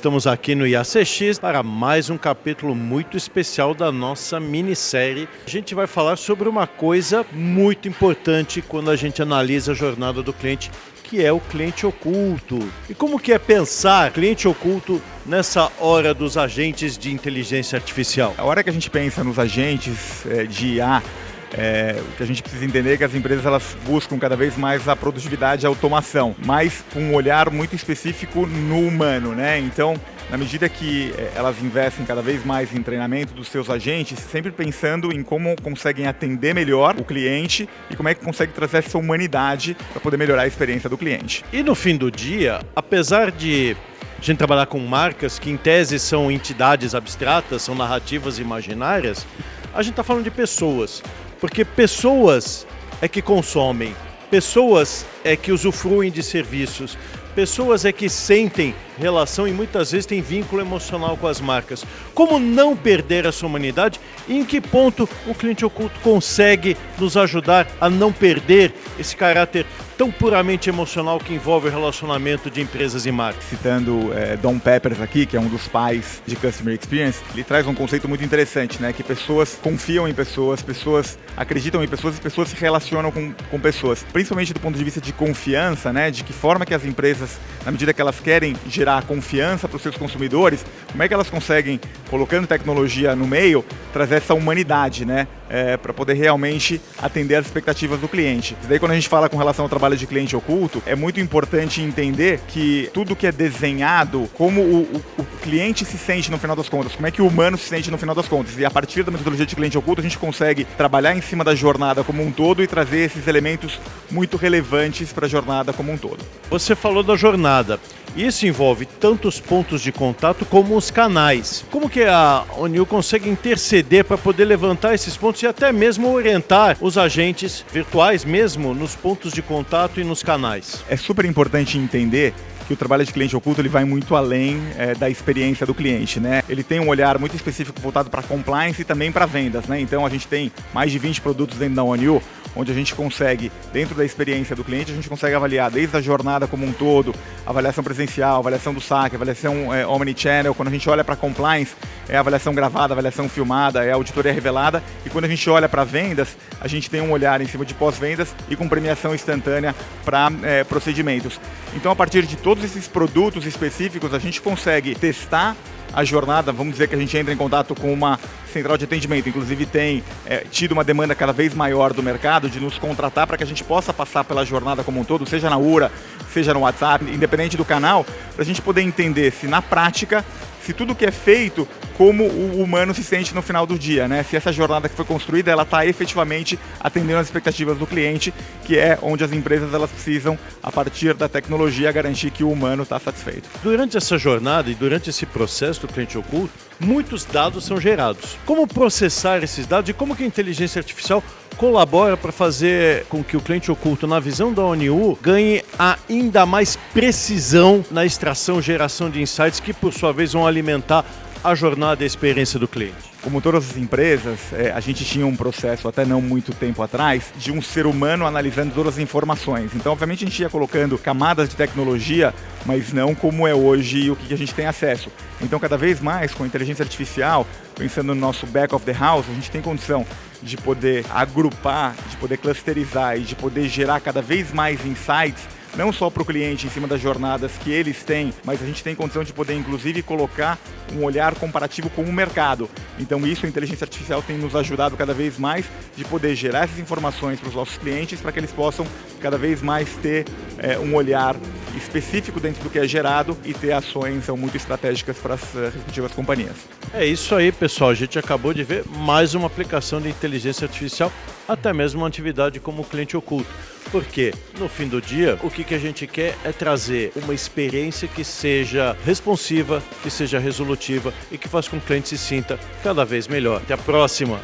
estamos aqui no IACX para mais um capítulo muito especial da nossa minissérie. A gente vai falar sobre uma coisa muito importante quando a gente analisa a jornada do cliente, que é o cliente oculto. E como que é pensar cliente oculto nessa hora dos agentes de inteligência artificial? A hora que a gente pensa nos agentes de IA, o que a gente precisa entender é que as empresas elas buscam cada vez mais a produtividade e a automação, mas com um olhar muito específico no humano, né? Então, na medida que elas investem cada vez mais em treinamento dos seus agentes, sempre pensando em como conseguem atender melhor o cliente e como é que consegue trazer essa humanidade para poder melhorar a experiência do cliente. E no fim do dia, apesar de a gente trabalhar com marcas que em tese são entidades abstratas, são narrativas imaginárias, a gente está falando de pessoas. Porque pessoas é que consomem, pessoas é que usufruem de serviços, pessoas é que sentem relação e muitas vezes têm vínculo emocional com as marcas. Como não perder essa humanidade e em que ponto o cliente oculto consegue nos ajudar a não perder esse caráter tão puramente emocional que envolve o relacionamento de empresas e marcas? Citando Don Peppers aqui, que é um dos pais de Customer Experience, ele traz um conceito muito interessante, né? Que pessoas confiam em pessoas, pessoas acreditam em pessoas e pessoas se relacionam com pessoas. Principalmente do ponto de vista de confiança, né? De que forma que as empresas, na medida que elas querem gerar confiança para os seus consumidores, como é que elas conseguem, colocando tecnologia no meio, trazer essa humanidade, né? Para poder realmente atender as expectativas do cliente. E daí quando a gente fala com relação ao trabalho de cliente oculto, é muito importante entender que tudo que é desenhado, como o cliente se sente no final das contas, como é que o humano se sente no final das contas. E a partir da metodologia de cliente oculto, a gente consegue trabalhar em cima da jornada como um todo e trazer esses elementos muito relevantes para a jornada como um todo. Você falou da jornada. Isso envolve tanto os pontos de contato como os canais. Como que a Onil consegue interceder para poder levantar esses pontos e até mesmo orientar os agentes virtuais mesmo nos pontos de contato e nos canais? É super importante entender que o trabalho de cliente oculto ele vai muito além da experiência do cliente, né? Ele tem um olhar muito específico voltado para compliance e também para vendas, né? Então a gente tem mais de 20 produtos dentro da OneU, onde a gente consegue, dentro da experiência do cliente, a gente consegue avaliar desde a jornada como um todo, avaliação presencial, avaliação do saque, avaliação omnichannel. Quando a gente olha para compliance, é avaliação gravada, avaliação filmada, é auditoria revelada. E quando a gente olha para vendas, a gente tem um olhar em cima de pós-vendas e com premiação instantânea para procedimentos. Então, a partir de todos esses produtos específicos, a gente consegue testar a jornada. Vamos dizer que a gente entra em contato com uma central de atendimento, inclusive tem tido uma demanda cada vez maior do mercado de nos contratar para que a gente possa passar pela jornada como um todo, seja na URA, seja no WhatsApp, independente do canal, para a gente poder entender se na prática, se tudo que é feito, como o humano se sente no final do dia, né? Se essa jornada que foi construída, ela está efetivamente atendendo às expectativas do cliente, que é onde as empresas elas precisam, a partir da tecnologia, garantir que o humano está satisfeito. Durante essa jornada e durante esse processo do cliente oculto, muitos dados são gerados. Como processar esses dados e como que a inteligência artificial colabora para fazer com que o cliente oculto, na visão da ONU, ganhe ainda mais precisão na extração e geração de insights que, por sua vez, vão alimentar a jornada e a experiência do cliente? Como todas as empresas, a gente tinha um processo até não muito tempo atrás de um ser humano analisando todas as informações. Então, obviamente, a gente ia colocando camadas de tecnologia, mas não como é hoje e o que a gente tem acesso. Então, cada vez mais, com a inteligência artificial, pensando no nosso back of the house, a gente tem condição de poder agrupar, de poder clusterizar e de poder gerar cada vez mais insights, não só para o cliente em cima das jornadas que eles têm, mas a gente tem condição de poder, inclusive, colocar um olhar comparativo com o mercado. Então isso, a inteligência artificial tem nos ajudado cada vez mais de poder gerar essas informações para os nossos clientes, para que eles possam cada vez mais ter um olhar específico dentro do que é gerado e ter ações muito estratégicas para as respectivas companhias. É isso aí, pessoal. A gente acabou de ver mais uma aplicação de inteligência artificial, até mesmo uma atividade como o cliente oculto. Porque, no fim do dia, o que a gente quer é trazer uma experiência que seja responsiva, que seja resolutiva e que faça com que o cliente se sinta cada vez melhor. Até a próxima!